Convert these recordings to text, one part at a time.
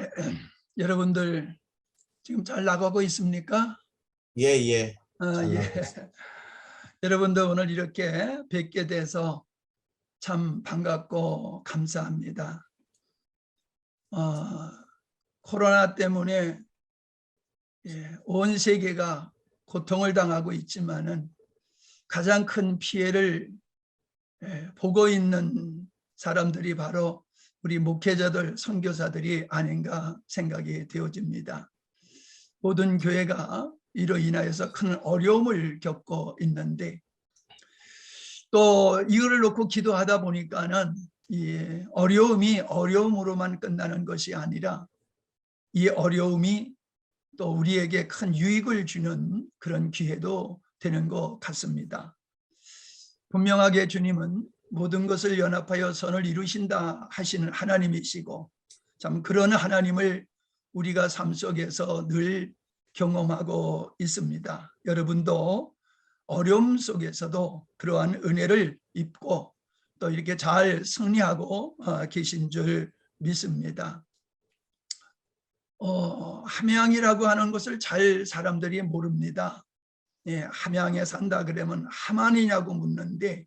예, 여러분들 지금 잘 나가고 있습니까? 예. 예. 나가고 있습니다. 여러분들 오늘 이렇게 뵙게 돼서 참 반갑고 감사합니다. 코로나 때문에 온 세계가 고통을 당하고 있지만은 가장 큰 피해를 보고 있는 사람들이 바로 우리 목회자들, 선교사들이 아닌가 생각이 되어집니다. 모든 교회가 이로 인하여서 큰 어려움을 겪고 있는데, 또 이거를 놓고 기도하다 보니까는 이 어려움이 어려움으로만 끝나는 것이 아니라 이 어려움이 또 우리에게 큰 유익을 주는 그런 기회도 되는 것 같습니다. 분명하게 주님은 모든 것을 연합하여 선을 이루신다 하시는 하나님이시고, 참 그런 하나님을 우리가 삶 속에서 늘 경험하고 있습니다. 여러분도 어려움 속에서도 그러한 은혜를 입고 또 이렇게 잘 승리하고 계신 줄 믿습니다. 함양이라고 하는 것을 잘 사람들이 모릅니다. 함양에 산다 그러면 함안이냐고 묻는데,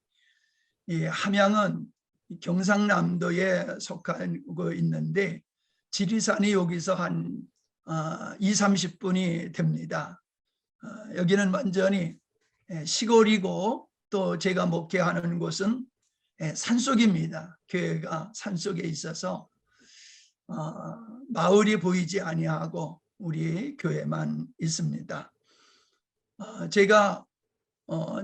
함양은 경상남도에 속하고 있는데 지리산이 여기서 한 20-30분이 됩니다. 여기는 완전히 시골이고 또 제가 목회하는 곳은 산속입니다. 교회가 산속에 있어서 마을이 보이지 아니하고 우리 교회만 있습니다. 제가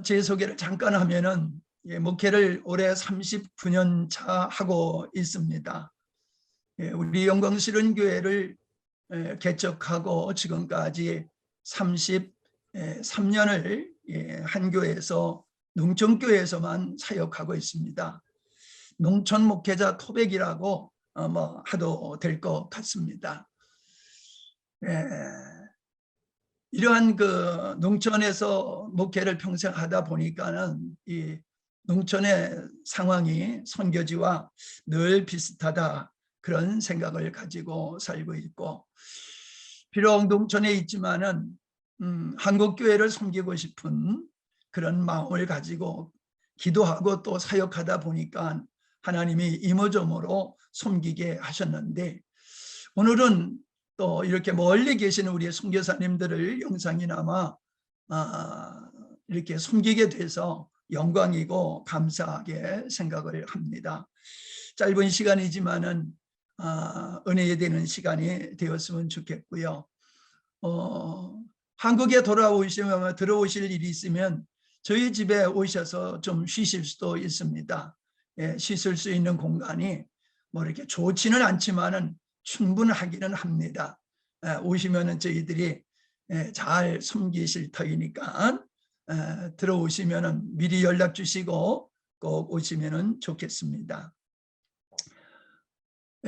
제 소개를 잠깐 하면은 목회를 올해 39년 차 하고 있습니다. 우리 영광스러운 교회를 개척하고 지금까지 33년을 한 교회에서 농촌교회에서만 사역하고 있습니다. 농촌 목회자 토백이라고 하도 될 것 같습니다. 이러한 그 농촌에서 목회를 평생 하다 보니까는 이 농촌의 상황이 선교지와 늘 비슷하다, 그런 생각을 가지고 살고 있고, 비록 농촌에 있지만은 한국 교회를 섬기고 싶은 그런 마음을 가지고 기도하고 또 사역하다 보니까 하나님이 이모저모로 섬기게 하셨는데, 오늘은 또 이렇게 멀리 계시는 우리 선교사님들을 영상이나마 이렇게 섬기게 돼서 영광이고 감사하게 생각을 합니다. 짧은 시간이지만은 은혜에 되는 시간이 되었으면 좋겠고요. 한국에 돌아오시면 들어오실 일이 있으면 저희 집에 오셔서 좀 쉬실 수도 있습니다. 씻을 수 있는 공간이 뭐 이렇게 좋지는 않지만은 충분하기는 합니다. 오시면은 저희들이 잘 섬기실 터이니까 들어오시면은 미리 연락 주시고 꼭 오시면은 좋겠습니다.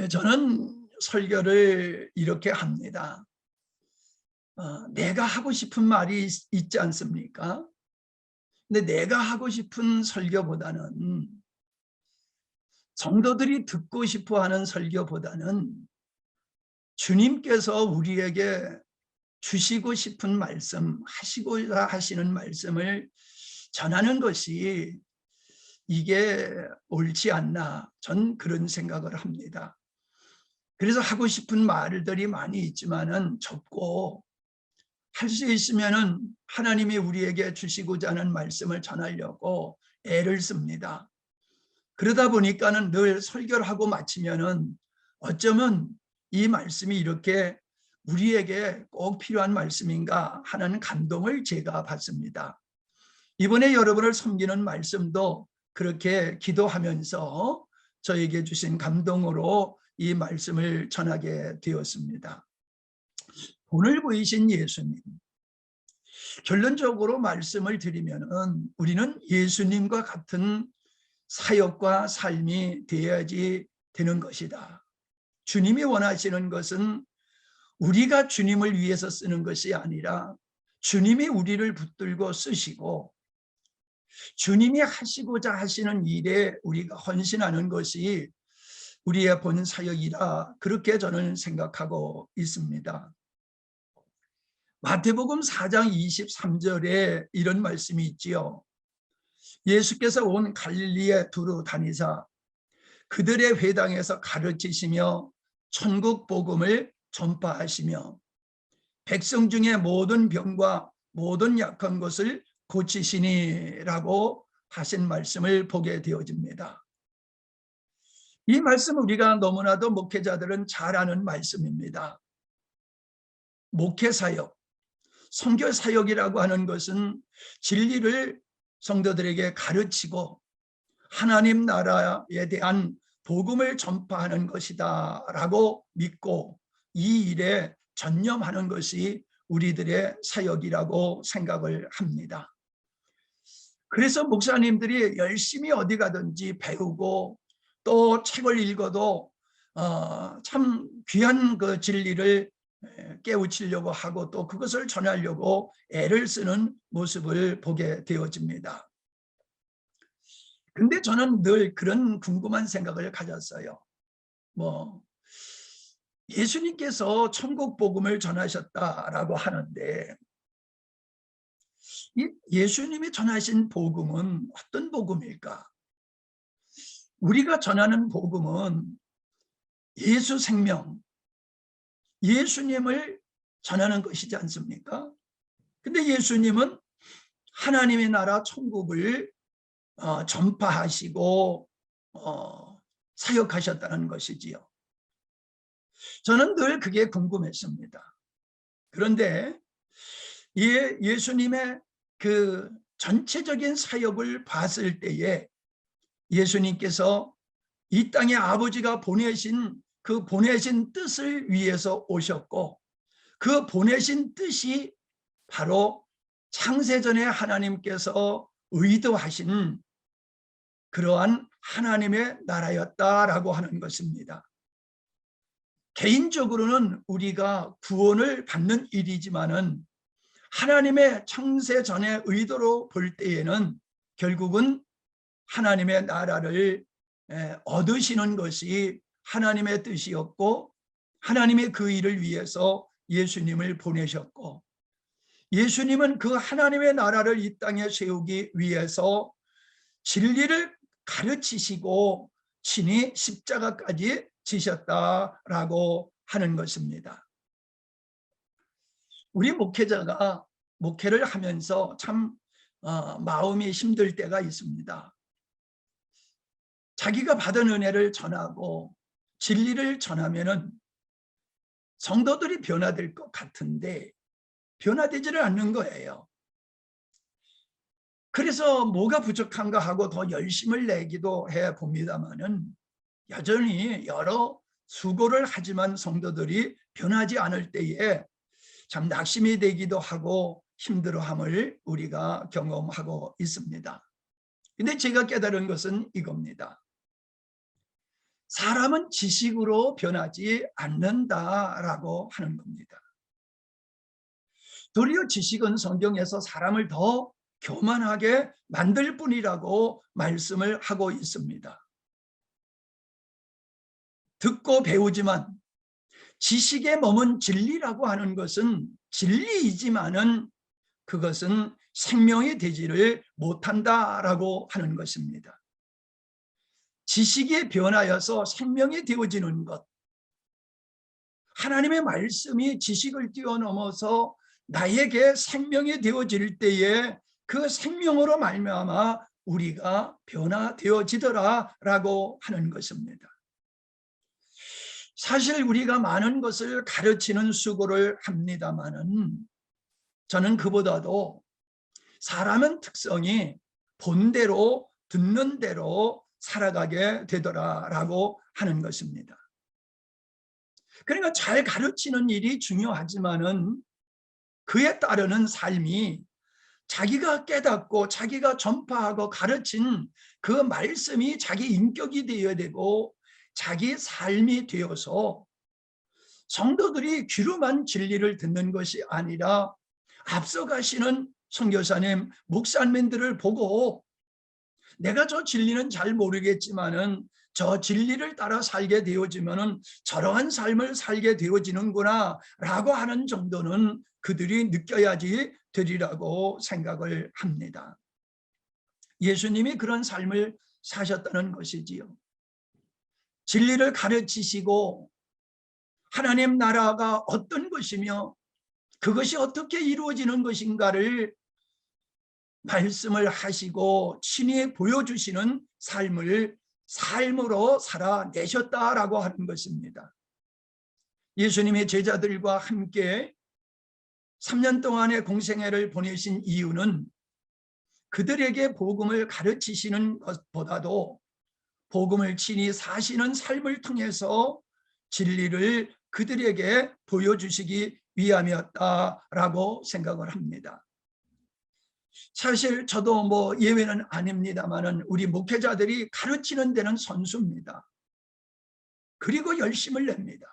저는 설교를 이렇게 합니다. 내가 하고 싶은 말이 있지 않습니까? 근데 내가 하고 싶은 설교보다는, 성도들이 듣고 싶어 하는 설교보다는 주님께서 우리에게 주시고 싶은 말씀, 하시고자 하시는 말씀을 전하는 것이 이게 옳지 않나, 전 그런 생각을 합니다. 그래서 하고 싶은 말들이 많이 있지만은 좁고, 할 수 있으면은 하나님이 우리에게 주시고자 하는 말씀을 전하려고 애를 씁니다. 그러다 보니까는 늘 설교를 하고 마치면은 어쩌면 이 말씀이 이렇게 우리에게 꼭 필요한 말씀인가 하는 감동을 제가 받습니다. 이번에 여러분을 섬기는 말씀도 그렇게 기도하면서 저에게 주신 감동으로 이 말씀을 전하게 되었습니다. 오늘 보이신 예수님, 결론적으로 말씀을 드리면은 우리는 예수님과 같은 사역과 삶이 되어야지 되는 것이다. 주님이 원하시는 것은 우리가 주님을 위해서 쓰는 것이 아니라 주님이 우리를 붙들고 쓰시고 주님이 하시고자 하시는 일에 우리가 헌신하는 것이 우리의 본 사역이라 그렇게 저는 생각하고 있습니다. 마태복음 4장 23절에 이런 말씀이 있지요. 예수께서 온 갈릴리에 두루 다니사 그들의 회당에서 가르치시며 천국 복음을 전파하시며 백성 중에 모든 병과 모든 약한 것을 고치시니라고 하신 말씀을 보게 되어집니다. 이 말씀 우리가 너무나도 목회자들은 잘 아는 말씀입니다. 목회사역, 선교사역이라고 하는 것은 진리를 성도들에게 가르치고 하나님 나라에 대한 복음을 전파하는 것이다 라고 믿고 이 일에 전념하는 것이 우리들의 사역이라고 생각을 합니다. 그래서 목사님들이 열심히 어디 가든지 배우고 또 책을 읽어도 참 귀한 그 진리를 깨우치려고 하고 또 그것을 전하려고 애를 쓰는 모습을 보게 되어집니다. 근데 저는 늘 그런 궁금한 생각을 가졌어요. 예수님께서 천국 복음을 전하셨다라고 하는데 이 예수님이 전하신 복음은 어떤 복음일까? 우리가 전하는 복음은 예수 생명, 예수님을 전하는 것이지 않습니까? 근데 예수님은 하나님의 나라 천국을 전파하시고 사역하셨다는 것이지요. 저는 늘 그게 궁금했습니다. 그런데 예수님의 그 전체적인 사역을 봤을 때에 예수님께서 이 땅에 아버지가 보내신 그 보내신 뜻을 위해서 오셨고 그 보내신 뜻이 바로 창세전에 하나님께서 의도하신 그러한 하나님의 나라였다라고 하는 것입니다. 개인적으로는 우리가 구원을 받는 일이지만은 하나님의 창세전의 의도로 볼 때에는 결국은 하나님의 나라를 얻으시는 것이 하나님의 뜻이었고 하나님의 그 일을 위해서 예수님을 보내셨고 예수님은 그 하나님의 나라를 이 땅에 세우기 위해서 진리를 가르치시고 친히 십자가까지 지셨다라고 하는 것입니다. 우리 목회자가 목회를 하면서 참 마음이 힘들 때가 있습니다. 자기가 받은 은혜를 전하고 진리를 전하면은 성도들이 변화될 것 같은데 변화되지를 않는 거예요. 그래서 뭐가 부족한가 하고 더 열심을 내기도 해 봅니다만은 여전히 여러 수고를 하지만 성도들이 변하지 않을 때에 참 낙심이 되기도 하고 힘들어함을 우리가 경험하고 있습니다. 근데 제가 깨달은 것은 이겁니다. 사람은 지식으로 변하지 않는다라고 하는 겁니다. 도리어 지식은 성경에서 사람을 더 교만하게 만들 뿐이라고 말씀을 하고 있습니다. 듣고 배우지만 지식에 머문 진리라고 하는 것은 진리이지만은 그것은 생명이 되지를 못한다라고 하는 것입니다. 지식이 변하여서 생명이 되어지는 것, 하나님의 말씀이 지식을 뛰어넘어서 나에게 생명이 되어질 때에 그 생명으로 말미암아 우리가 변화되어지더라라고 하는 것입니다. 사실 우리가 많은 것을 가르치는 수고를 합니다마는 저는 그보다도 사람은 특성이 본대로 듣는 대로 살아가게 되더라라고 하는 것입니다. 그러니까 잘 가르치는 일이 중요하지만은 그에 따르는 삶이 자기가 깨닫고 자기가 전파하고 가르친 그 말씀이 자기 인격이 되어야 되고 자기 삶이 되어서 성도들이 귀로만 진리를 듣는 것이 아니라 앞서가시는 선교사님, 목사님들을 보고 내가 저 진리는 잘 모르겠지만은 저 진리를 따라 살게 되어지면은 저러한 삶을 살게 되어지는구나 라고 하는 정도는 그들이 느껴야지 되리라고 생각을 합니다. 예수님이 그런 삶을 사셨다는 것이지요. 진리를 가르치시고 하나님 나라가 어떤 것이며 그것이 어떻게 이루어지는 것인가를 말씀을 하시고 친히 보여주시는 삶을 삶으로 살아내셨다라고 하는 것입니다. 예수님의 제자들과 함께 3년 동안의 공생애를 보내신 이유는 그들에게 복음을 가르치시는 것보다도 복음을 친히 사시는 삶을 통해서 진리를 그들에게 보여주시기 위함이었다라고 생각을 합니다. 사실 저도 뭐 예외는 아닙니다만은 우리 목회자들이 가르치는 데는 선수입니다. 그리고 열심을 냅니다.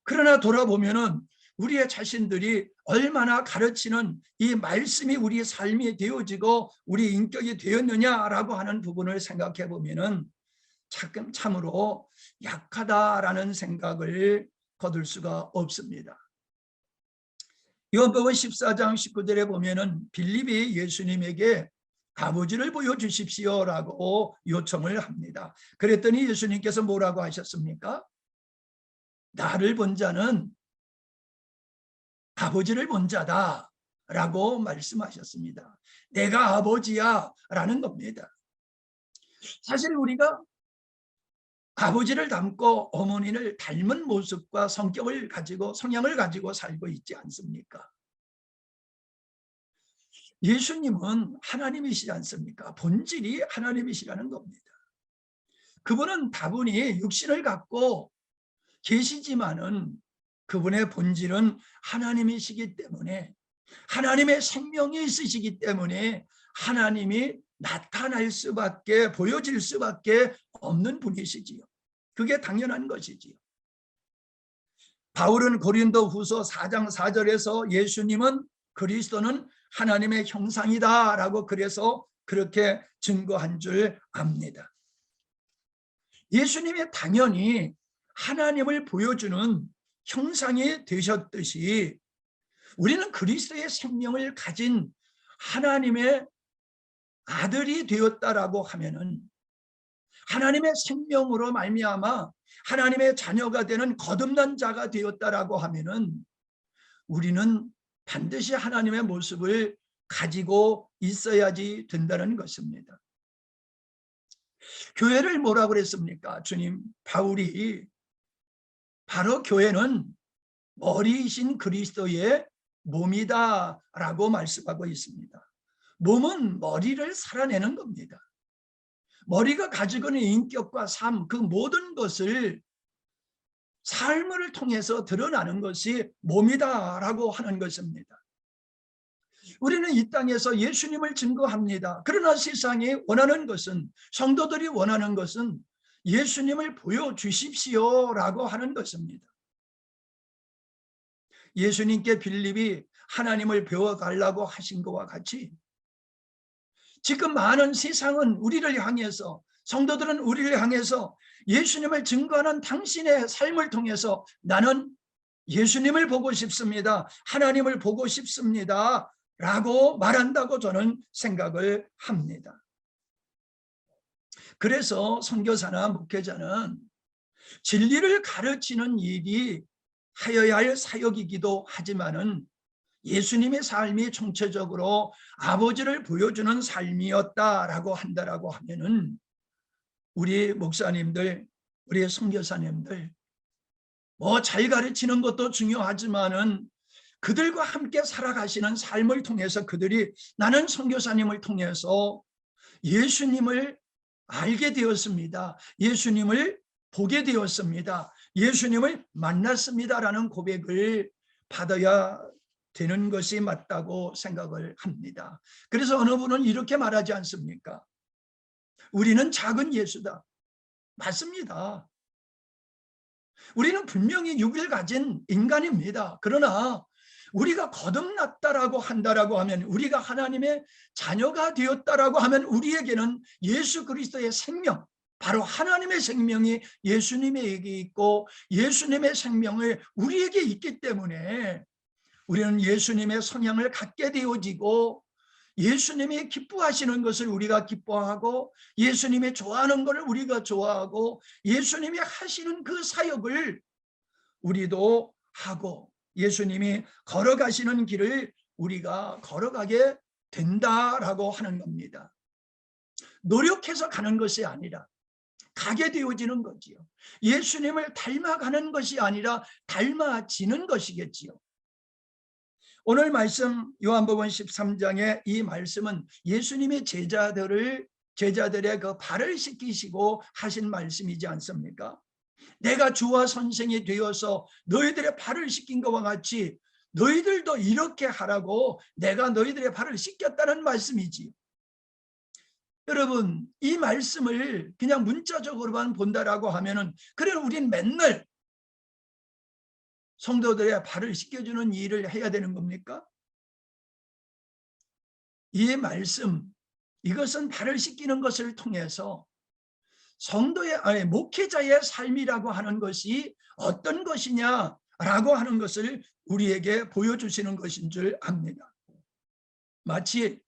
그러나 돌아보면은 우리의 자신들이 얼마나 가르치는 이 말씀이 우리 삶이 되어지고 우리 인격이 되었느냐라고 하는 부분을 생각해 보면은 참으로 약하다라는 생각을 거둘 수가 없습니다. 요한복음 14장 19절에 보면은 빌립이 예수님에게 아버지를 보여주십시오라고 요청을 합니다. 그랬더니 예수님께서 뭐라고 하셨습니까? 나를 본 자는 아버지를 본 자다라고 말씀하셨습니다. 내가 아버지야 라는 겁니다. 사실 우리가 아버지를 닮고 어머니를 닮은 모습과 성격을 가지고 성향을 가지고 살고 있지 않습니까? 예수님은 하나님이시지 않습니까? 본질이 하나님이시라는 겁니다. 그분은 다분히 육신을 갖고 계시지만은 그분의 본질은 하나님이시기 때문에 하나님의 생명이 있으시기 때문에 하나님이 나타날 수밖에 보여질 수밖에 없는 분이시지요. 그게 당연한 것이지요. 바울은 고린도 후서 4장 4절에서 예수님은 그리스도는 하나님의 형상이다 라고 그래서 그렇게 증거한 줄 압니다. 예수님이 당연히 하나님을 보여주는 형상이 되셨듯이 우리는 그리스도의 생명을 가진 하나님의 아들이 되었다라고 하면은 하나님의 생명으로 말미암아 하나님의 자녀가 되는 거듭난 자가 되었다라고 하면은 우리는 반드시 하나님의 모습을 가지고 있어야지 된다는 것입니다. 교회를 뭐라고 그랬습니까? 주님, 바울이 바로 교회는 머리이신 그리스도의 몸이다라고 말씀하고 있습니다. 몸은 머리를 살아내는 겁니다. 머리가 가지고 있는 인격과 삶, 그 모든 것을 삶을 통해서 드러나는 것이 몸이다라고 하는 것입니다. 우리는 이 땅에서 예수님을 증거합니다. 그러나 세상이 원하는 것은, 성도들이 원하는 것은 예수님을 보여주십시오라고 하는 것입니다. 예수님께 빌립이 하나님을 배워달라고 하신 것과 같이 지금 많은 세상은 우리를 향해서, 성도들은 우리를 향해서 예수님을 증거하는 당신의 삶을 통해서 나는 예수님을 보고 싶습니다, 하나님을 보고 싶습니다 라고 말한다고 저는 생각을 합니다. 그래서 선교사나 목회자는 진리를 가르치는 일이 하여야 할 사역이기도 하지만은 예수님의 삶이 총체적으로 아버지를 보여주는 삶이었다라고 한다라고 하면은 우리 목사님들, 우리 선교사님들 뭐 잘 가르치는 것도 중요하지만은 그들과 함께 살아가시는 삶을 통해서 그들이 나는 선교사님을 통해서 예수님을 알게 되었습니다, 예수님을 보게 되었습니다, 예수님을 만났습니다라는 고백을 받아야 되는 것이 맞다고 생각을 합니다. 그래서 어느 분은 이렇게 말하지 않습니까? 우리는 작은 예수다. 맞습니다. 우리는 분명히 육을 가진 인간입니다. 그러나 우리가 거듭났다라고 한다라고 하면, 우리가 하나님의 자녀가 되었다라고 하면 우리에게는 예수 그리스도의 생명, 바로 하나님의 생명이 예수님에게 있고 예수님의 생명이 우리에게 있기 때문에 우리는 예수님의 성향을 갖게 되어지고 예수님이 기뻐하시는 것을 우리가 기뻐하고 예수님이 좋아하는 것을 우리가 좋아하고 예수님이 하시는 그 사역을 우리도 하고 예수님이 걸어가시는 길을 우리가 걸어가게 된다라고 하는 겁니다. 노력해서 가는 것이 아니라 가게 되어지는 거지요. 예수님을 닮아가는 것이 아니라 닮아지는 것이겠지요. 오늘 말씀 요한복음 13장의 이 말씀은 예수님의 제자들의 그 발을 씻기시고 하신 말씀이지 않습니까? 내가 주와 선생이 되어서 너희들의 발을 씻긴 것과 같이 너희들도 이렇게 하라고 내가 너희들의 발을 씻겼다는 말씀이지. 여러분, 이 말씀을 그냥 문자적으로만 본다라고 하면은 그래 우린 맨날 성도들의 발을 씻겨주는 일을 해야 되는 겁니까? 이 말씀, 이것은 발을 씻기는 것을 통해서 성도의 목회자의 삶이라고 하는 것이 어떤 것이냐라고 하는 것을 우리에게 보여주시는 것인 줄 압니다. 마치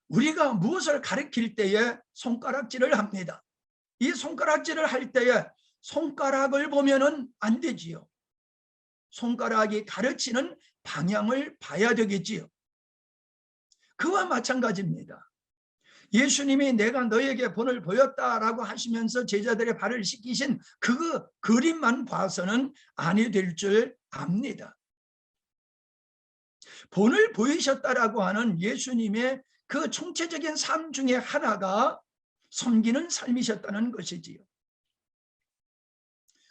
우리가 무엇을 가르칠 때에 손가락질을 합니다. 이 손가락질을 할 때에 손가락을 보면은 안 되지요. 손가락이 가르치는 방향을 봐야 되겠지요. 그와 마찬가지입니다. 예수님이 내가 너에게 본을 보였다라고 하시면서 제자들의 발을 씻기신 그 그림만 봐서는 아니 될 줄 압니다. 본을 보이셨다라고 하는 예수님의 그 총체적인 삶 중에 하나가 섬기는 삶이셨다는 것이지요.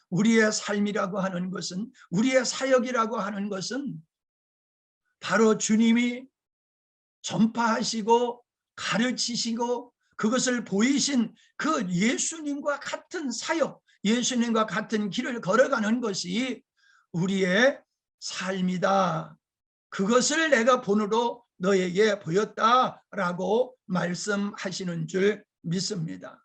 우리의 삶이라고 하는 것은, 우리의 사역이라고 하는 것은 바로 주님이 전파하시고 가르치시고 그것을 보이신 그 예수님과 같은 사역, 예수님과 같은 길을 걸어가는 것이 우리의 삶이다. 그것을 내가 본으로 너에게 보였다라고 말씀하시는 줄 믿습니다.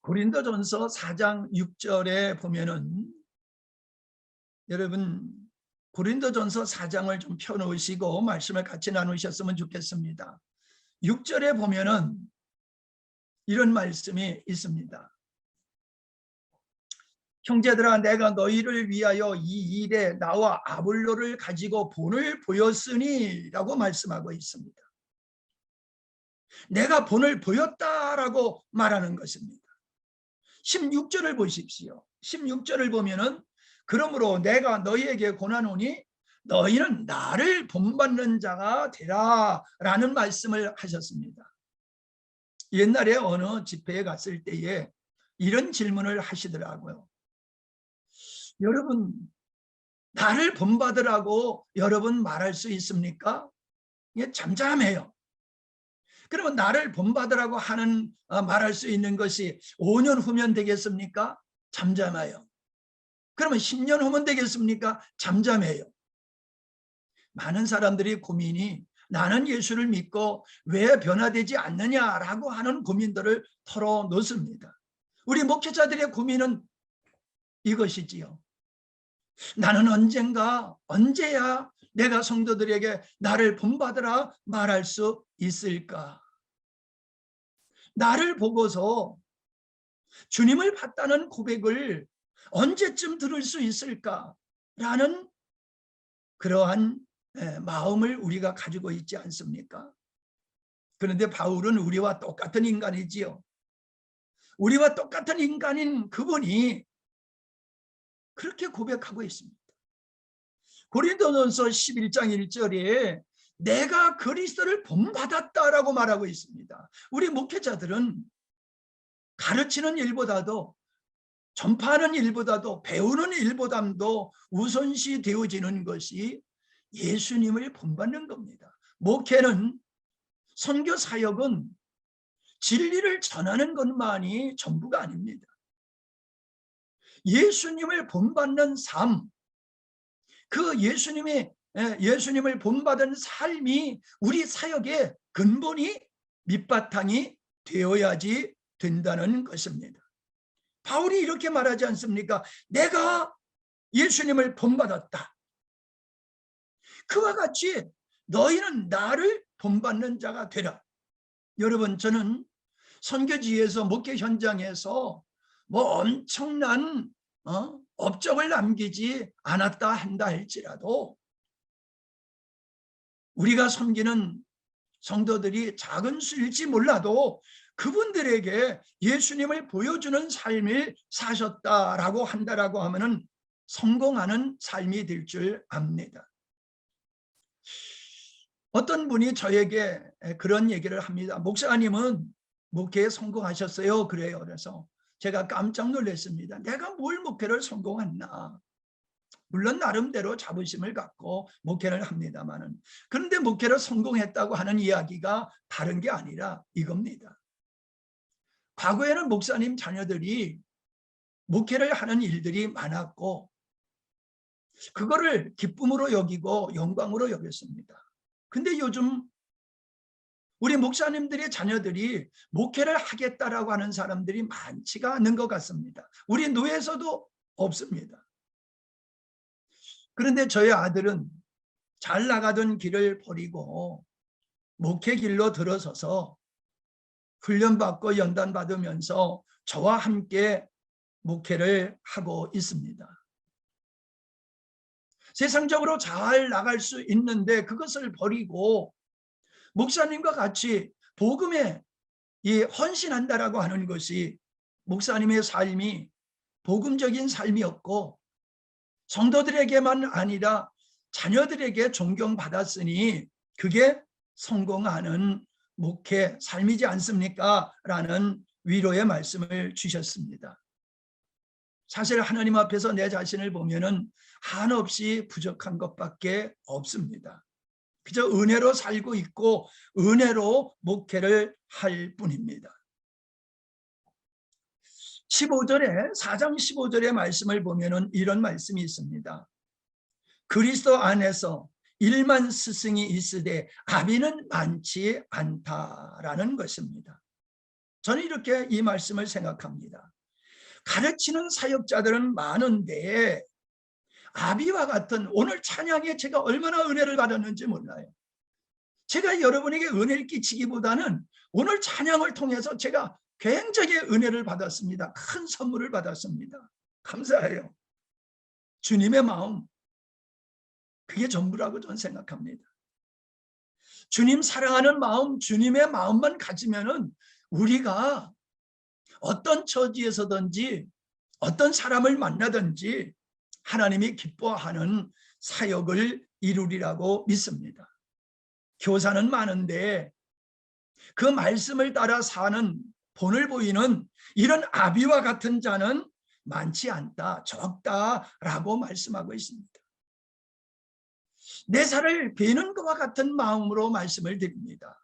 고린도전서 4장 6절에 보면은 여러분 고린도전서 4장을 좀 펴놓으시고 말씀을 같이 나누셨으면 좋겠습니다. 6절에 보면은 이런 말씀이 있습니다. 형제들아 내가 너희를 위하여 이 일에 나와 아볼로를 가지고 본을 보였으니 라고 말씀하고 있습니다. 내가 본을 보였다라고 말하는 것입니다. 16절을 보십시오. 16절을 보면은 그러므로 내가 너희에게 권하노니 너희는 나를 본받는 자가 되라 라는 말씀을 하셨습니다. 옛날에 어느 집회에 갔을 때에 이런 질문을 하시더라고요. 여러분 나를 본받으라고 여러분 말할 수 있습니까? 이게 잠잠해요. 그러면 나를 본받으라고 하는 말할 수 있는 것이 5년 후면 되겠습니까? 잠잠해요. 그러면 10년 후면 되겠습니까? 잠잠해요. 많은 사람들이 고민이 나는 예수를 믿고 왜 변화되지 않느냐라고 하는 고민들을 털어놓습니다. 우리 목회자들의 고민은 이것이지요. 나는 언제야 내가 성도들에게 나를 본받으라 말할 수 있을까? 나를 보고서 주님을 봤다는 고백을 언제쯤 들을 수 있을까라는 그러한 마음을 우리가 가지고 있지 않습니까? 그런데 바울은 우리와 똑같은 인간이지요. 우리와 똑같은 인간인 그분이 그렇게 고백하고 있습니다. 고린도전서 11장 1절에 내가 그리스도를 본받았다라고 말하고 있습니다. 우리 목회자들은 가르치는 일보다도 전파하는 일보다도 배우는 일보다도 우선시 되어지는 것이 예수님을 본받는 겁니다. 목회는 선교 사역은 진리를 전하는 것만이 전부가 아닙니다. 예수님을 본받는 삶, 그 예수님을 본받은 삶이 우리 사역의 근본이 밑바탕이 되어야지 된다는 것입니다. 바울이 이렇게 말하지 않습니까? 내가 예수님을 본받았다. 그와 같이 너희는 나를 본받는 자가 되라. 여러분, 저는 선교지에서 목회 현장에서 뭐 엄청난 업적을 남기지 않았다 한다 할지라도 우리가 섬기는 성도들이 작은 수일지 몰라도 그분들에게 예수님을 보여주는 삶을 사셨다라고 한다라고 하면은 성공하는 삶이 될 줄 압니다. 어떤 분이 저에게 그런 얘기를 합니다. 목사님은 목회에 성공하셨어요? 그래요. 그래서 제가 깜짝 놀랐습니다. 내가 뭘 목회를 성공했나? 물론 나름대로 자부심을 갖고 목회를 합니다만은, 그런데 목회를 성공했다고 하는 이야기가 다른 게 아니라 이겁니다. 과거에는 목사님 자녀들이 목회를 하는 일들이 많았고 그거를 기쁨으로 여기고 영광으로 여겼습니다. 근데 요즘 우리 목사님들의 자녀들이 목회를 하겠다라고 하는 사람들이 많지가 않은 것 같습니다. 우리 노예에서도 없습니다. 그런데 저희 아들은 잘 나가던 길을 버리고 목회 길로 들어서서 훈련받고 연단받으면서 저와 함께 목회를 하고 있습니다. 세상적으로 잘 나갈 수 있는데 그것을 버리고 목사님과 같이 복음에 헌신한다라고 하는 것이 목사님의 삶이 복음적인 삶이었고 성도들에게만 아니라 자녀들에게 존경받았으니 그게 성공하는 목회 삶이지 않습니까? 라는 위로의 말씀을 주셨습니다. 사실 하나님 앞에서 내 자신을 보면은 한없이 부족한 것밖에 없습니다. 그저 은혜로 살고 있고 은혜로 목회를 할 뿐입니다. 4장 15절의 말씀을 보면은 이런 말씀이 있습니다. 그리스도 안에서 일만 스승이 있으되 아비는 많지 않다라는 것입니다. 저는 이렇게 이 말씀을 생각합니다. 가르치는 사역자들은 많은데 아비와 같은, 오늘 찬양에 제가 얼마나 은혜를 받았는지 몰라요. 제가 여러분에게 은혜를 끼치기보다는 오늘 찬양을 통해서 제가 굉장히 은혜를 받았습니다. 큰 선물을 받았습니다. 감사해요. 주님의 마음, 그게 전부라고 저는 생각합니다. 주님 사랑하는 마음, 주님의 마음만 가지면은 우리가 어떤 처지에서든지 어떤 사람을 만나든지 하나님이 기뻐하는 사역을 이루리라고 믿습니다. 교사는 많은데 그 말씀을 따라 사는 본을 보이는 이런 아비와 같은 자는 많지 않다, 적다라고 말씀하고 있습니다. 내 살을 베는 것과 같은 마음으로 말씀을 드립니다.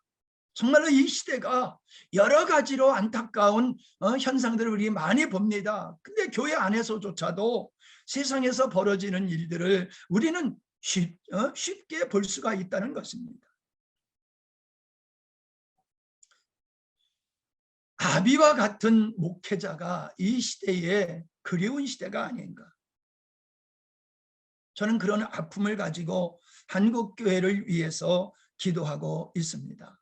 정말로 이 시대가 여러 가지로 안타까운 현상들을 우리 많이 봅니다. 근데 교회 안에서조차도 세상에서 벌어지는 일들을 우리는 쉽게 볼 수가 있다는 것입니다. 아비와 같은 목회자가 이 시대에 그리운 시대가 아닌가. 저는 그런 아픔을 가지고 한국교회를 위해서 기도하고 있습니다.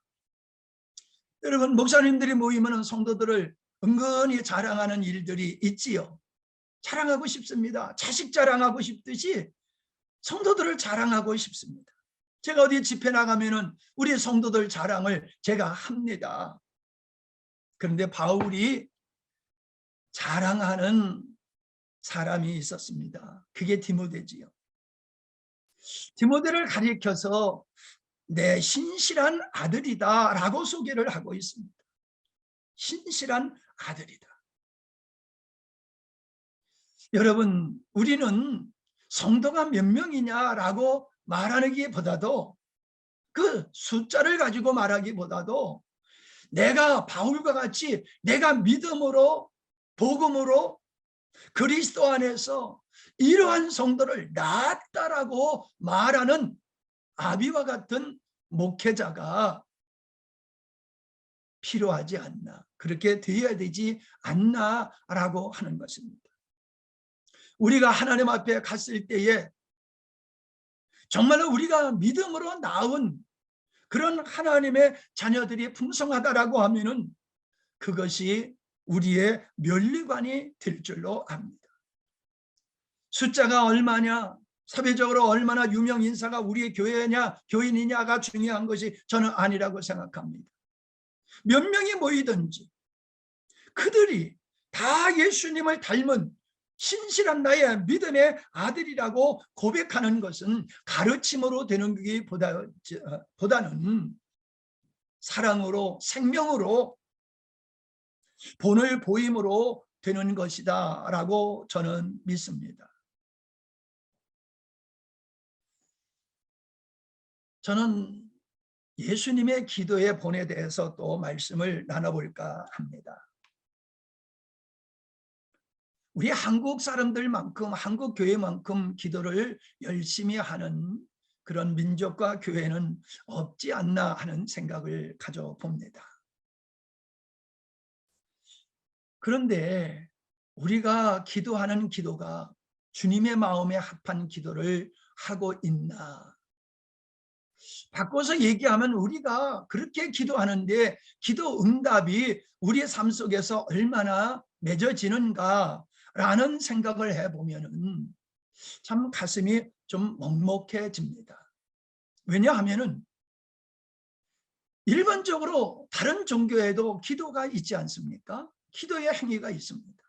여러분, 목사님들이 모이면 성도들을 은근히 자랑하는 일들이 있지요. 자랑하고 싶습니다. 자식 자랑하고 싶듯이 성도들을 자랑하고 싶습니다. 제가 어디 집회 나가면은 우리 성도들 자랑을 제가 합니다. 그런데 바울이 자랑하는 사람이 있었습니다. 그게 디모데지요. 디모데를 가리켜서 내 신실한 아들이다 라고 소개를 하고 있습니다. 신실한 아들이다. 여러분, 우리는 성도가 몇 명이냐라고 말하기보다도 그 숫자를 가지고 말하기보다도 내가 바울과 같이 내가 믿음으로 복음으로 그리스도 안에서 이러한 성도를 낳았다라고 말하는 아비와 같은 목회자가 필요하지 않나, 그렇게 되어야 되지 않나라고 하는 것입니다. 우리가 하나님 앞에 갔을 때에 정말로 우리가 믿음으로 낳은 그런 하나님의 자녀들이 풍성하다라고 하면은 그것이 우리의 면류관이 될 줄로 압니다. 숫자가 얼마냐, 사회적으로 얼마나 유명 인사가 우리의 교회냐 교인이냐가 중요한 것이 저는 아니라고 생각합니다. 몇 명이 모이든지 그들이 다 예수님을 닮은 신실한 나의 믿음의 아들이라고 고백하는 것은 가르침으로 되는 것보다는 사랑으로, 생명으로, 본을 보임으로 되는 것이다 라고 저는 믿습니다. 저는 예수님의 기도의 본에 대해서 또 말씀을 나눠볼까 합니다. 우리 한국 사람들만큼, 한국 교회만큼 기도를 열심히 하는 그런 민족과 교회는 없지 않나 하는 생각을 가져봅니다. 그런데 우리가 기도하는 기도가 주님의 마음에 합한 기도를 하고 있나? 바꿔서 얘기하면 우리가 그렇게 기도하는데 기도 응답이 우리의 삶 속에서 얼마나 맺어지는가라는 생각을 해보면 참 가슴이 좀 먹먹해집니다. 왜냐하면 일반적으로 다른 종교에도 기도가 있지 않습니까? 기도의 행위가 있습니다.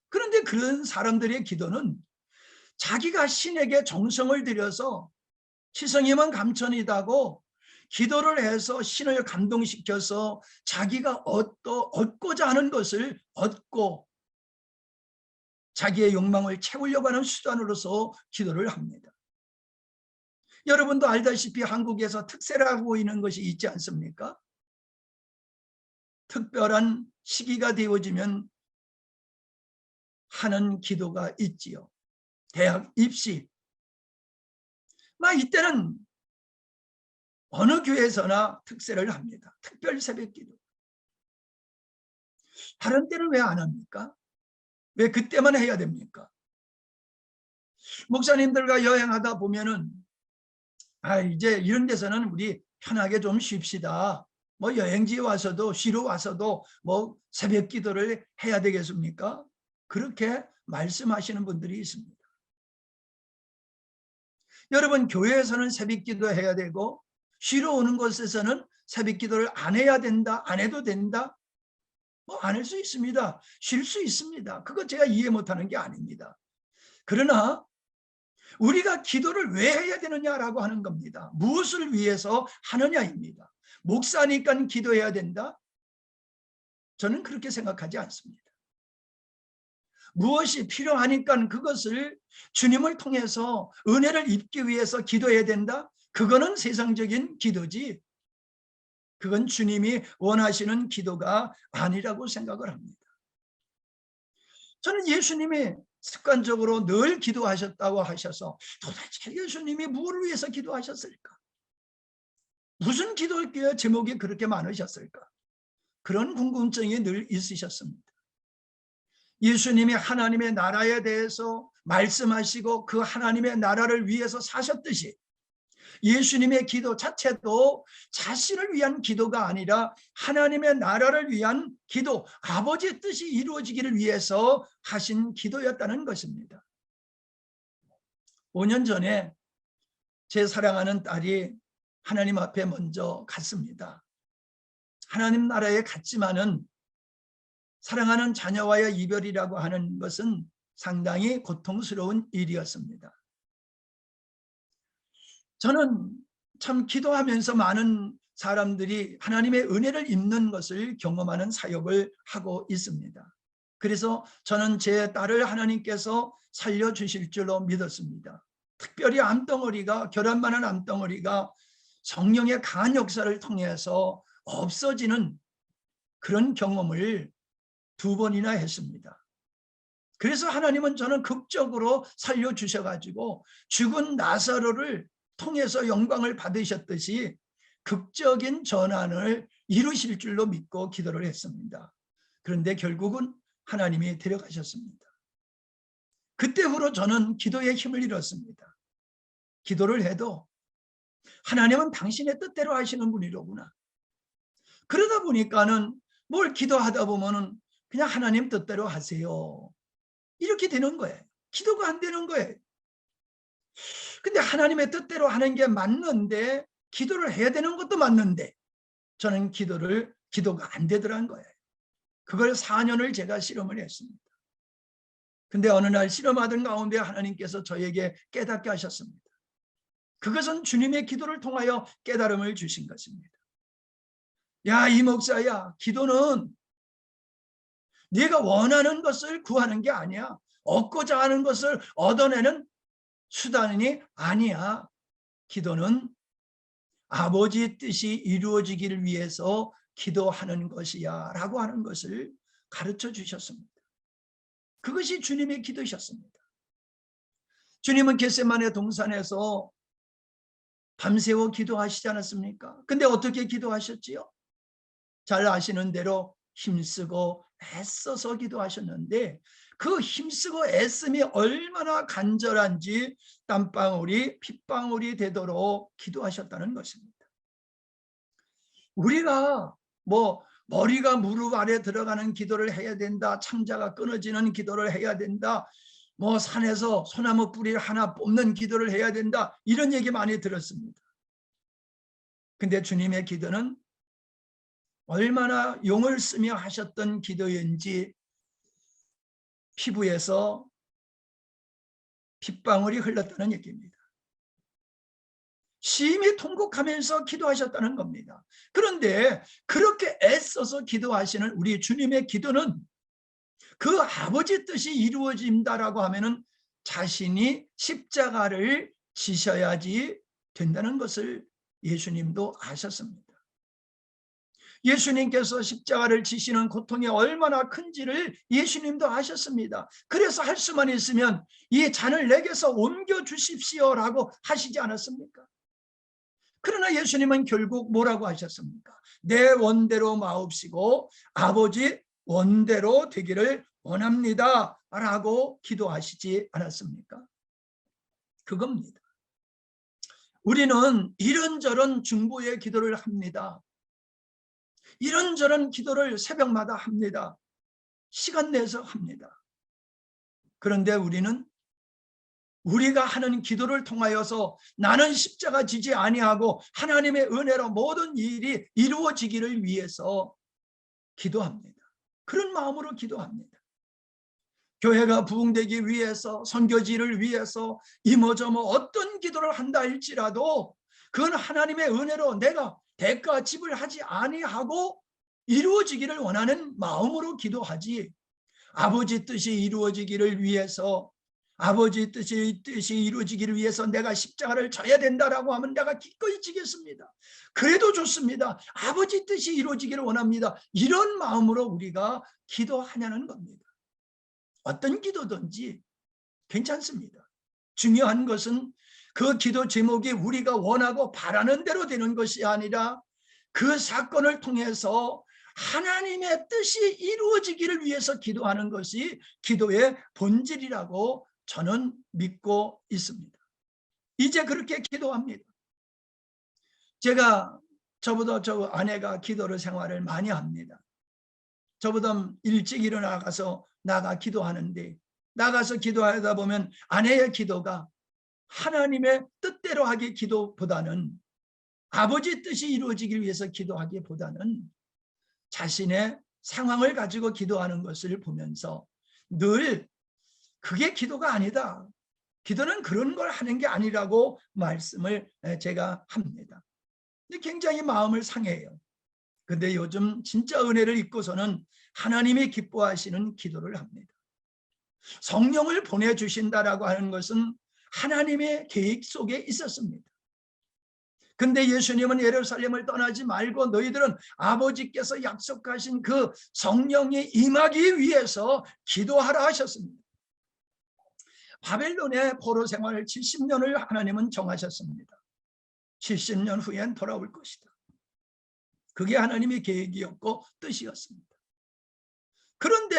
그런데 그런 사람들의 기도는 자기가 신에게 정성을 들여서 치성이면 감천이다고 기도를 해서 신을 감동시켜서 자기가 얻고자 하는 것을 얻고 자기의 욕망을 채우려고 하는 수단으로서 기도를 합니다. 여러분도 알다시피 한국에서 특세라고 있는 것이 있지 않습니까? 특별한 시기가 되어지면 하는 기도가 있지요. 대학 입시. 이때는 어느 교회에서나 특세를 합니다. 특별 새벽기도. 다른 때는 왜 안 합니까? 왜 그때만 해야 됩니까? 목사님들과 여행하다 보면은 이제 이런 데서는 우리 편하게 좀 쉽시다. 여행지에 와서도 쉬러 와서도 새벽 기도를 해야 되겠습니까? 그렇게 말씀하시는 분들이 있습니다. 여러분, 교회에서는 새벽 기도해야 되고 쉬러 오는 곳에서는 새벽 기도를 안 해야 된다, 안 해도 된다? 안 할 수 있습니다. 쉴 수 있습니다. 그거 제가 이해 못하는 게 아닙니다. 그러나 우리가 기도를 왜 해야 되느냐라고 하는 겁니다. 무엇을 위해서 하느냐입니다. 목사니까 기도해야 된다? 저는 그렇게 생각하지 않습니다. 무엇이 필요하니까 그것을 주님을 통해서 은혜를 입기 위해서 기도해야 된다? 그거는 세상적인 기도지, 그건 주님이 원하시는 기도가 아니라고 생각을 합니다. 저는 예수님이 습관적으로 늘 기도하셨다고 하셔서 도대체 예수님이 무엇을 위해서 기도하셨을까? 무슨 기도의 제목이 그렇게 많으셨을까? 그런 궁금증이 늘 있으셨습니다. 예수님이 하나님의 나라에 대해서 말씀하시고 그 하나님의 나라를 위해서 사셨듯이 예수님의 기도 자체도 자신을 위한 기도가 아니라 하나님의 나라를 위한 기도, 아버지의 뜻이 이루어지기를 위해서 하신 기도였다는 것입니다. 5년 전에 제 사랑하는 딸이 하나님 앞에 먼저 갔습니다. 하나님 나라에 갔지만은 사랑하는 자녀와의 이별이라고 하는 것은 상당히 고통스러운 일이었습니다. 저는 참 기도하면서 많은 사람들이 하나님의 은혜를 입는 것을 경험하는 사역을 하고 있습니다. 그래서 저는 제 딸을 하나님께서 살려주실 줄로 믿었습니다. 특별히 암덩어리가, 결함 많은 암덩어리가 성령의 강한 역사를 통해서 없어지는 그런 경험을 2번이나 했습니다. 그래서 하나님은 저는 극적으로 살려주셔가지고 죽은 나사로를 통해서 영광을 받으셨듯이 극적인 전환을 이루실 줄로 믿고 기도를 했습니다. 그런데 결국은 하나님이 데려가셨습니다. 그때 후로 저는 기도의 힘을 잃었습니다. 기도를 해도 하나님은 당신의 뜻대로 하시는 분이로구나. 그러다 보니까는 뭘 기도하다 보면은 그냥 하나님 뜻대로 하세요, 이렇게 되는 거예요. 기도가 안 되는 거예요. 근데 하나님의 뜻대로 하는 게 맞는데, 기도를 해야 되는 것도 맞는데 저는 기도가 안 되더란 거예요. 그걸 4년을 제가 실험을 했습니다. 근데 어느 날 실험하던 가운데 하나님께서 저에게 깨닫게 하셨습니다. 그것은 주님의 기도를 통하여 깨달음을 주신 것입니다. 야, 이 목사야, 기도는 네가 원하는 것을 구하는 게 아니야. 얻고자 하는 것을 얻어내는 수단이 아니야. 기도는 아버지의 뜻이 이루어지기를 위해서 기도하는 것이야 라고 하는 것을 가르쳐 주셨습니다. 그것이 주님의 기도셨습니다. 주님은 겟세마네 동산에서 밤새워 기도하시지 않았습니까? 근데 어떻게 기도하셨지요? 잘 아시는 대로 힘쓰고 애써서 기도하셨는데, 그 힘쓰고 애씀이 얼마나 간절한지 땀방울이 핏방울이 되도록 기도하셨다는 것입니다. 우리가 머리가 무릎 아래 들어가는 기도를 해야 된다, 창자가 끊어지는 기도를 해야 된다, 산에서 소나무 뿌리를 하나 뽑는 기도를 해야 된다, 이런 얘기 많이 들었습니다. 근데 주님의 기도는 얼마나 용을 쓰며 하셨던 기도인지 피부에서 핏방울이 흘렀다는 얘기입니다. 심히 통곡하면서 기도하셨다는 겁니다. 그런데 그렇게 애써서 기도하시는 우리 주님의 기도는 그 아버지 뜻이 이루어진다라고 하면은 자신이 십자가를 지셔야지 된다는 것을 예수님도 아셨습니다. 예수님께서 십자가를 지시는 고통이 얼마나 큰지를 예수님도 아셨습니다. 그래서 할 수만 있으면 이 잔을 내게서 옮겨주십시오라고 하시지 않았습니까? 그러나 예수님은 결국 뭐라고 하셨습니까? 내 원대로 마옵시고 아버지 원대로 되기를 원합니다 라고 기도하시지 않았습니까? 그겁니다. 우리는 이런저런 중보의 기도를 합니다. 이런저런 기도를 새벽마다 합니다. 시간 내서 합니다. 그런데 우리는 우리가 하는 기도를 통하여서 나는 십자가 지지 아니하고 하나님의 은혜로 모든 일이 이루어지기를 위해서 기도합니다. 그런 마음으로 기도합니다. 교회가 부흥되기 위해서, 선교지를 위해서 이모저모 어떤 기도를 한다 할지라도 그건 하나님의 은혜로 내가 대가 지불하지 아니하고 이루어지기를 원하는 마음으로 기도하지, 아버지 뜻이 이루어지기를 위해서, 아버지 뜻이 이루어지기를 위해서 내가 십자가를 져야 된다라고 하면 내가 기꺼이 지겠습니다. 그래도 좋습니다. 아버지 뜻이 이루어지기를 원합니다. 이런 마음으로 우리가 기도하냐는 겁니다. 어떤 기도든지 괜찮습니다. 중요한 것은 그 기도 제목이 우리가 원하고 바라는 대로 되는 것이 아니라 그 사건을 통해서 하나님의 뜻이 이루어지기를 위해서 기도하는 것이 기도의 본질이라고 저는 믿고 있습니다. 이제 그렇게 기도합니다. 저보다 저 아내가 기도를 생활을 많이 합니다. 저보다 일찍 일어나가서 나가 기도하는데, 나가서 기도하다 보면 아내의 기도가 하나님의 뜻대로 하기 기도보다는, 아버지 뜻이 이루어지기 위해서 기도하기보다는 자신의 상황을 가지고 기도하는 것을 보면서 늘 그게 기도가 아니다, 기도는 그런 걸 하는 게 아니라고 말씀을 제가 합니다. 굉장히 마음을 상해요. 근데 요즘 진짜 은혜를 입고서는 하나님이 기뻐하시는 기도를 합니다. 성령을 보내주신다라고 하는 것은 하나님의 계획 속에 있었습니다. 근데 예수님은 예루살렘을 떠나지 말고 너희들은 아버지께서 약속하신 그 성령이 임하기 위해서 기도하라 하셨습니다. 바벨론의 포로 생활 70년을 하나님은 정하셨습니다. 70년 후엔 돌아올 것이다. 그게 하나님의 계획이었고 뜻이었습니다. 그런데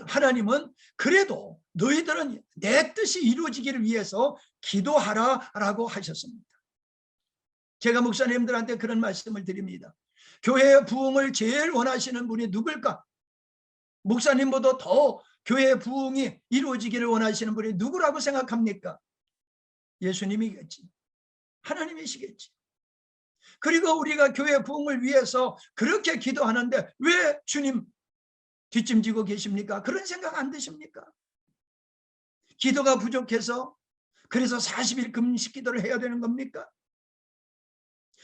하나님은 그래도 너희들은 내 뜻이 이루어지기를 위해서 기도하라라고 하셨습니다. 제가 목사님들한테 그런 말씀을 드립니다. 교회의 부흥을 제일 원하시는 분이 누굴까? 목사님보다 더 교회의 부흥이 이루어지기를 원하시는 분이 누구라고 생각합니까? 예수님이겠지. 하나님이시겠지. 그리고 우리가 교회 부흥을 위해서 그렇게 기도하는데 왜 주님 뒷짐지고 계십니까? 그런 생각 안 드십니까? 기도가 부족해서 그래서 40일 금식 기도를 해야 되는 겁니까?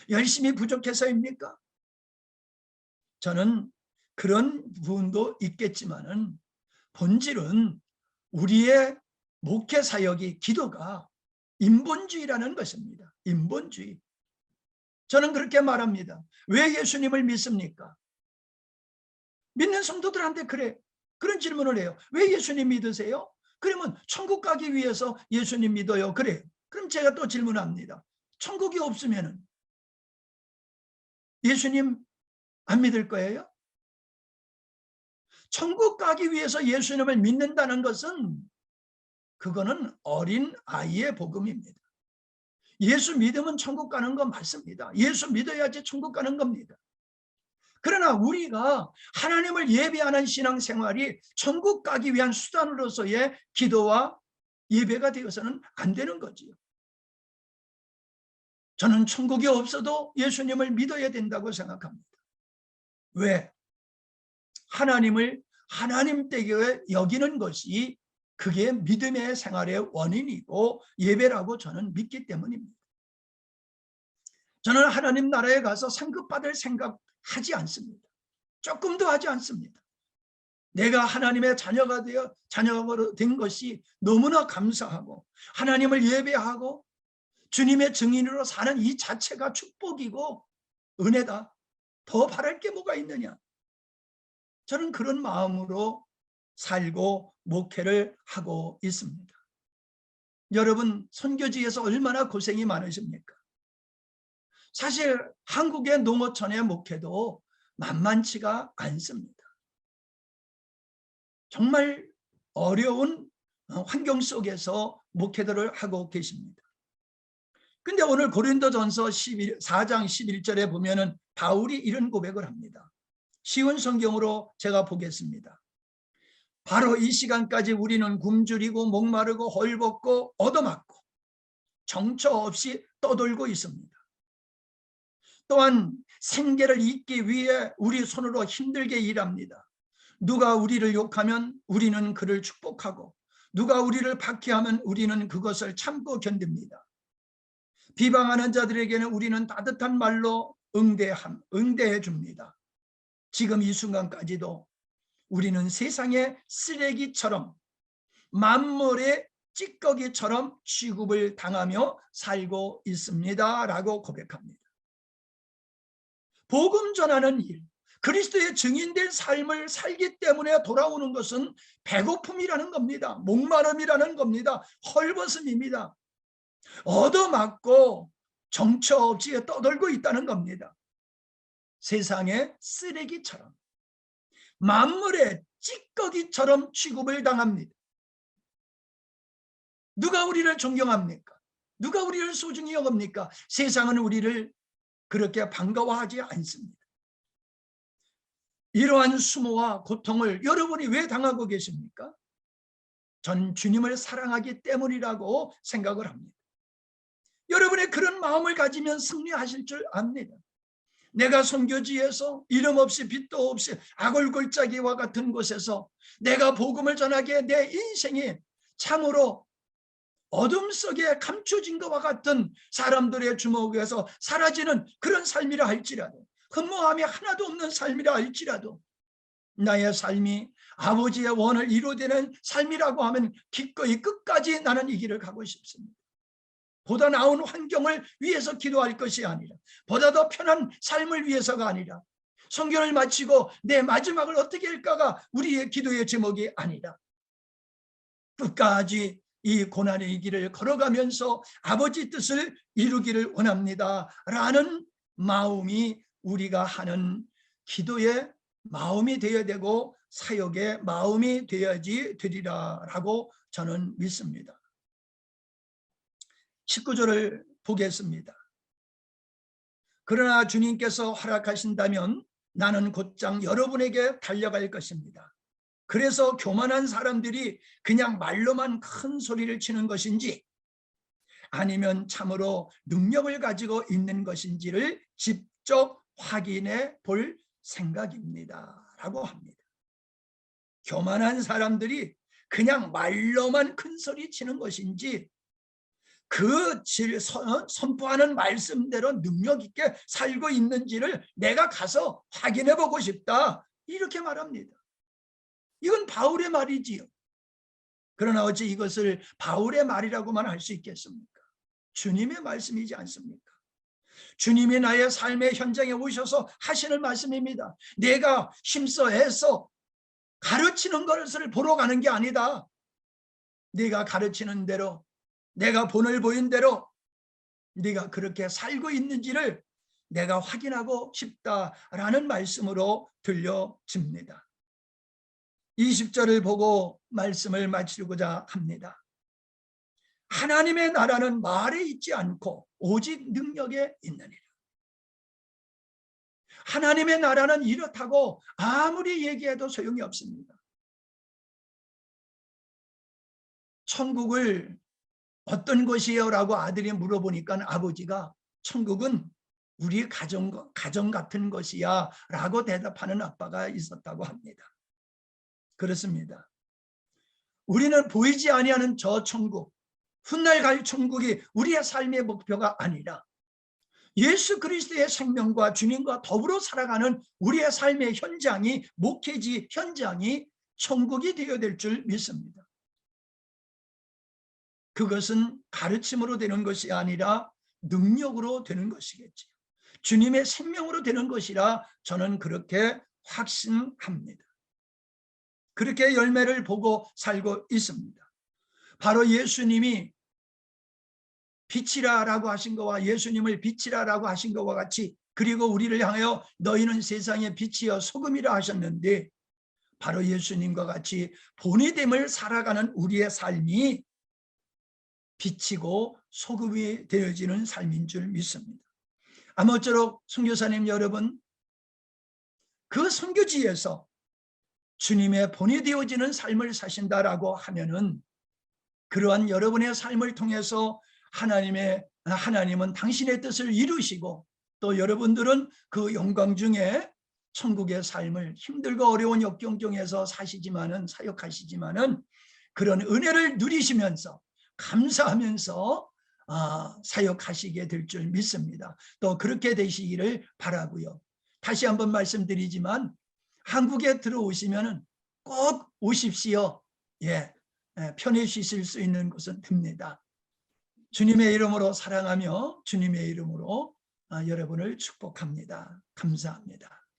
열심히 부족해서입니까? 저는 그런 부분도 있겠지만은 본질은 우리의 목회 사역이 기도가 인본주의라는 것입니다. 인본주의. 저는 그렇게 말합니다. 왜 예수님을 믿습니까? 믿는 성도들한테 그런 질문을 해요. 왜 예수님 믿으세요? 그러면 천국 가기 위해서 예수님 믿어요. 그래요. 그럼 제가 또 질문합니다. 천국이 없으면은 예수님 안 믿을 거예요? 천국 가기 위해서 예수님을 믿는다는 것은 그거는 어린 아이의 복음입니다. 예수 믿으면 천국 가는 건 맞습니다. 예수 믿어야지 천국 가는 겁니다. 그러나 우리가 하나님을 예배하는 신앙생활이 천국 가기 위한 수단으로서의 기도와 예배가 되어서는 안 되는 거지요. 저는 천국이 없어도 예수님을 믿어야 된다고 생각합니다. 왜? 하나님을 하나님 댁에 여기는 것이 그게 믿음의 생활의 원인이고 예배라고 저는 믿기 때문입니다. 저는 하나님 나라에 가서 상급받을 생각하지 않습니다. 조금도 하지 않습니다. 내가 하나님의 자녀가 된 것이 너무나 감사하고 하나님을 예배하고 주님의 증인으로 사는 이 자체가 축복이고 은혜다. 더 바랄 게 뭐가 있느냐. 저는 그런 마음으로 살고 목회를 하고 있습니다. 여러분 선교지에서 얼마나 고생이 많으십니까? 사실 한국의 농어촌의 목회도 만만치가 않습니다. 정말 어려운 환경 속에서 목회들을 하고 계십니다. 근데 오늘 고린도전서 4장 11절에 보면은 바울이 이런 고백을 합니다. 쉬운 성경으로 제가 보겠습니다. 바로 이 시간까지 우리는 굶주리고 목마르고 헐벗고 얻어맞고 정처 없이 떠돌고 있습니다. 또한 생계를 잇기 위해 우리 손으로 힘들게 일합니다. 누가 우리를 욕하면 우리는 그를 축복하고 누가 우리를 박해하면 우리는 그것을 참고 견딥니다. 비방하는 자들에게는 우리는 따뜻한 말로 응대해 줍니다. 지금 이 순간까지도 우리는 세상의 쓰레기처럼 만물의 찌꺼기처럼 취급을 당하며 살고 있습니다. 라고 고백합니다. 복음 전하는 일, 그리스도의 증인된 삶을 살기 때문에 돌아오는 것은 배고픔이라는 겁니다. 목마름이라는 겁니다. 헐벗음입니다. 얻어맞고 정처 없이 떠돌고 있다는 겁니다. 세상의 쓰레기처럼 만물의 찌꺼기처럼 취급을 당합니다. 누가 우리를 존경합니까? 누가 우리를 소중히 여깁니까? 세상은 우리를 그렇게 반가워하지 않습니다. 이러한 수모와 고통을 여러분이 왜 당하고 계십니까? 전 주님을 사랑하기 때문이라고 생각을 합니다. 여러분의 그런 마음을 가지면 승리하실 줄 압니다. 내가 선교지에서 이름 없이 빛도 없이 아골골짜기와 같은 곳에서 내가 복음을 전하기에 내 인생이 참으로 어둠 속에 감춰진 것과 같은 사람들의 주목에서 사라지는 그런 삶이라 할지라도 흠모함이 하나도 없는 삶이라 할지라도 나의 삶이 아버지의 원을 이루어내는 삶이라고 하면 기꺼이 끝까지 나는 이 길을 가고 싶습니다. 보다 나은 환경을 위해서 기도할 것이 아니라 보다 더 편한 삶을 위해서가 아니라 선교를 마치고 내 마지막을 어떻게 할까가 우리의 기도의 제목이 아니라 끝까지 이 고난의 길을 걸어가면서 아버지 뜻을 이루기를 원합니다 라는 마음이 우리가 하는 기도의 마음이 되어야 되고 사역의 마음이 되어야지 되리라라고 저는 믿습니다. 19절을 보겠습니다. 그러나 주님께서 허락하신다면 나는 곧장 여러분에게 달려갈 것입니다. 그래서 교만한 사람들이 그냥 말로만 큰 소리를 치는 것인지 아니면 참으로 능력을 가지고 있는 것인지를 직접 확인해 볼 생각입니다 라고 합니다. 교만한 사람들이 그냥 말로만 큰 소리 치는 것인지 그 선포하는 말씀대로 능력 있게 살고 있는지를 내가 가서 확인해 보고 싶다, 이렇게 말합니다. 이건 바울의 말이지요. 그러나 어찌 이것을 바울의 말이라고만 할 수 있겠습니까? 주님의 말씀이지 않습니까? 주님이 나의 삶의 현장에 오셔서 하시는 말씀입니다. 내가 힘써 애써 가르치는 것을 보러 가는 게 아니다. 네가 가르치는 대로, 내가 본을 보인 대로 네가 그렇게 살고 있는지를 내가 확인하고 싶다라는 말씀으로 들려집니다. 20절을 보고 말씀을 마치고자 합니다. 하나님의 나라는 말에 있지 않고 오직 능력에 있느니라. 하나님의 나라는 이렇다고 아무리 얘기해도 소용이 없습니다. 천국을 어떤 것이에요? 라고 아들이 물어보니까 아버지가 천국은 우리 가정 같은 것이야 라고 대답하는 아빠가 있었다고 합니다. 그렇습니다. 우리는 보이지 아니하는 저 천국, 훗날 갈 천국이 우리의 삶의 목표가 아니라 예수 그리스도의 생명과 주님과 더불어 살아가는 우리의 삶의 현장이, 목회지 현장이 천국이 되어야 될 줄 믿습니다. 그것은 가르침으로 되는 것이 아니라 능력으로 되는 것이겠죠. 주님의 생명으로 되는 것이라 저는 그렇게 확신합니다. 그렇게 열매를 보고 살고 있습니다. 바로 예수님이 빛이라라고 하신 것과 예수님을 빛이라라고 하신 것과 같이, 그리고 우리를 향하여 너희는 세상의 빛이여 소금이라 하셨는데, 바로 예수님과 같이 본이 됨을 살아가는 우리의 삶이 빛이고 소금이 되어지는 삶인 줄 믿습니다. 아무쪼록 선교사님 여러분, 그 선교지에서 주님의 본이 되어지는 삶을 사신다라고 하면은 그러한 여러분의 삶을 통해서 하나님은 당신의 뜻을 이루시고 또 여러분들은 그 영광 중에 천국의 삶을 힘들고 어려운 역경 중에서 사역하시지만은 그런 은혜를 누리시면서 감사하면서 사역하시게 될 줄 믿습니다. 또 그렇게 되시기를 바라고요. 다시 한번 말씀드리지만 한국에 들어오시면은 꼭 오십시오. 편히 쉬실 수 있는 곳은 됩니다. 주님의 이름으로 사랑하며 주님의 이름으로 여러분을 축복합니다. 감사합니다.